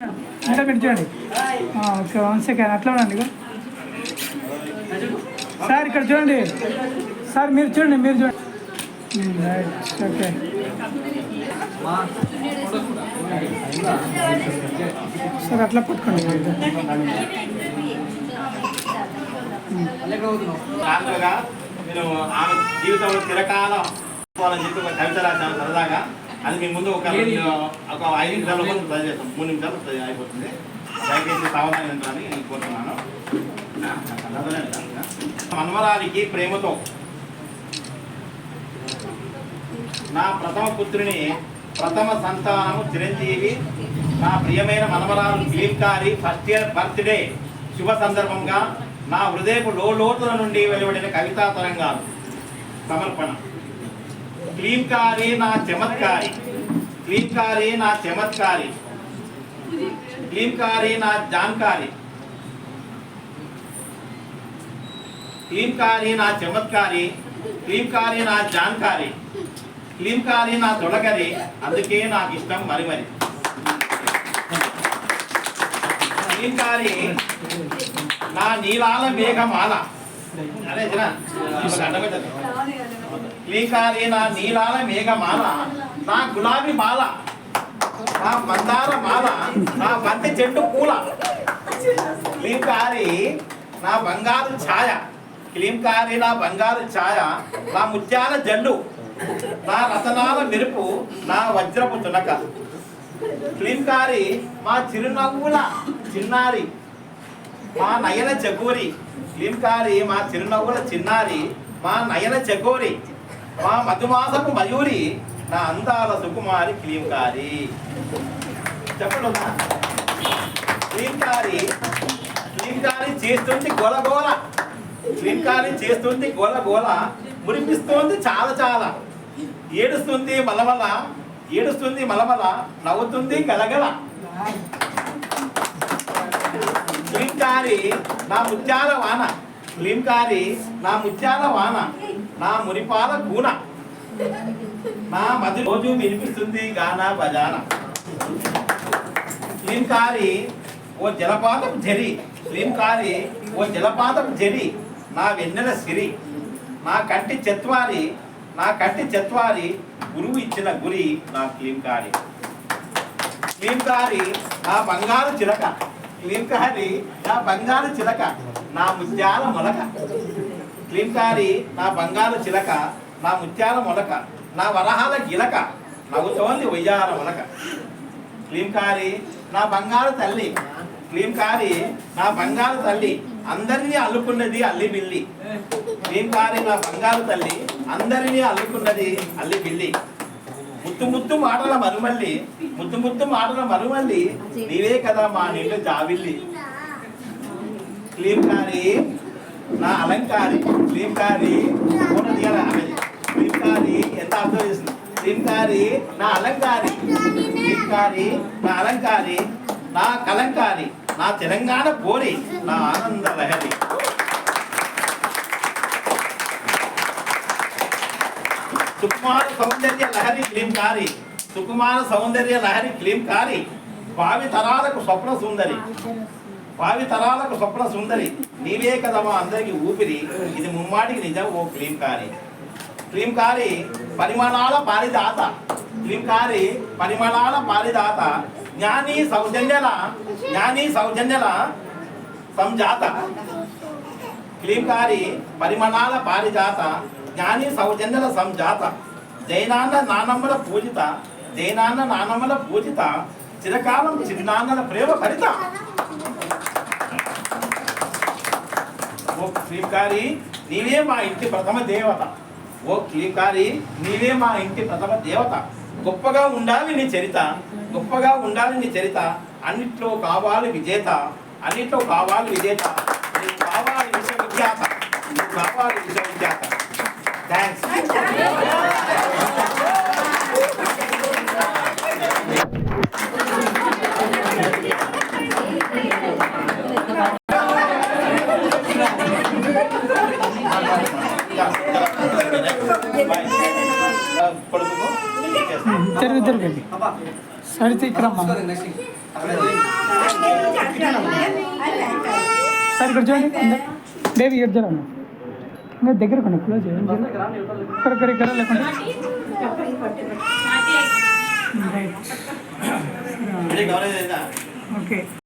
అంటే మీరు చూడండి ఓకే 1 సెకండ్ అట్లా ఉండండి సార్ ఇక్కడ చూడండి సార్ మీరు చూడండి రైట్ ఓకే సార్ అట్లా పట్టుకోండి నేను ఆమె జీవితంలో చిరకాలం చెప్పి ఒక కవిత రాశాను సరదాగా. అది మీ ముందు ఒక 5 నిమిషాల్లో ట్రై చేస్తాం. 3 నిమిషాలు అయిపోతుంది. దయచేసి సావధానం వింటారని నేను కోరుతున్నాను. మన్మరాలికి ప్రేమతో నా ప్రథమ పుత్రుని ప్రథమ సంతానము చిరంజీవి నా ప్రియమైన మనమరాలు ఫిలింకారి ఫస్ట్ ఇయర్ బర్త్డే శుభ సందర్భంగా నా హృదయపు లోతుల నుండి వెలువడిన కవితా తరంగాలు సమర్పణ. ఫిలింకారి నా చమత్కారి, ఫిలింకారి నా చమత్కారి, ఫిలింకారి నా జాన్కారి, ఫిలింకారి నా చమత్కారి, ఫిలింకారి నా జాన్కారి, ఫిలింకారి నా తొడగరి, అందుకే నాకు ఇష్టం మరి. ఫిలింకారి నా నీలాల మేఘమాల, అదే ఫిలింకారి నా నీలాల మేఘమాల, నా గులాబీ మాల, నా మందార మాల, నా బంతి చెట్టు పూల, ఫిలింకారి నా బంగారు ఛాయ, ఫిలింకారి నా బంగారు ఛాయ, నా ముత్యాల జల్లు, నా రతనాల మెరుపు, నా వజ్రపు తునక, ఫిలింకారి మా చిరునవ్వుల చిన్నారి, మా నయన చకోరి, ఫిలింకారి మా చిరునవ్వుల చిన్నారి, మా నయన చకోరి, మా మధుమాసపు మయూరి, నా అందాల సుకుమారి ఫిలింకారి. చెప్పండి. ఫిలింకారి ఫిలింకారి చేస్తుంది గోలగోల, ఫిలింకారి చేస్తుంది గోలగోల, మురిపిస్తోంది చాలా, ఏడుస్తుంది మలమల, ఏడుస్తుంది మలమల, నవ్వుతుంది గలగల. ఫిలింకారి నా ముత్యాల వాన, ఫిలింకారి నా ముత్యాల వాన, నా మురిపాల కూన, నా మధు రోజు వినిపిస్తుంది గానా బజానా. ఫిలింకారి ఓ జలపాతపు జరి, ఫిలింకారి ఓ జలపాతపు జరి, నా వెన్నెల సిరి, నా కంటి చెత్వారి, నా కంటి చెత్వారి, గురువు ఇచ్చిన గురి నా ఫిలింకారి. ఫిలింకారి నా బంగారు చిలక, ఫిలింకారి నా బంగారు చిలక, నా ముత్యాల మొలక, ఫిలింకారి నా బంగారు చిలక, నా ముత్యాల మొలక, నా వరహాల గిలక, నవ్వుతోంది ఉయ్యాల మొలక. ఫిలింకారి నా బంగారు తల్లి, ఫిలింకారి నా బంగారు తల్లి, అందరినీ అల్లుకున్నది అల్లి బిల్లి, ఫిలింకారి నా బంగారు తల్లి, అందరినీ అల్లుకున్నది అల్లి బిల్లి. ముద్దు మాటల మరుమల్లి, ముద్దు మాటల మరుమల్లి, నీవే కదా మా నీళ్ళు జావిల్లి. ఫిలింకారి నా అలంకారి, ఫిలింకారి ఫిలింకారి ఎంత అర్థం చేసింది. ఫిలింకారి నా అలంకారి, ఫిలింకారి నా అలంకారి, నా కలంకారి, నా తెలంగాణ పోరి, నా ఆనంద లహరి. సుకుమార సౌందర్య లహరి ఫిలింకారి, సుకుమార సౌందర్య లహరి ఫిలింకారి, భావి తరాలకు స్వప్న సుందరి, భావి తరాలకు స్వప్న సుందరి, నీవే కదా మా అందరికి ఊపిరి, ఇది ముమ్మాటికి నిజం ఓ ఫిలింకారి. ఫిలింకారి పరిమాణాల పారిదాత, ఫిలింకారి పరిమాణాల పారిదాత, జ్ఞాని సౌజన్యల సంజాత, ఫిలింకారి పరిమాణాల పారిజాత, జ్ఞాని సౌజన్యల సంజాత, జైనాన్న నానమ్మల పూజిత, జైనాన్న నానమ్మల పూజిత, చిరకాలం చిన్నాన్నల ప్రేమ భరిత. ఓ ఫిలింకారి నీవే మా ఇంటి ప్రథమ దేవత, ఓ ఫిలింకారి నీవే మా ఇంటి ప్రథమ దేవత, గొప్పగా ఉండాలి నీ చరిత, గొప్పగా ఉండాలి నీ చరిత, అన్నిట్లో కావాలి విజేత, అన్నిట్లో కావాలి విజేత, నీకు కావాలి విశ్వవిఖ్యాత, నీకు కావాలి విశ్వవిఖ్యాత. థ్యాంక్స్. తిరగండి సరితే ఇక్కడ సార్ ఇక్కడ చూడండి బేబీ ఇక్కడ చూడండి ఇంకా దగ్గర కొన్ని క్లోజ్ చేయండి ఇక్కడ లేకుండా రైట్ ఓకే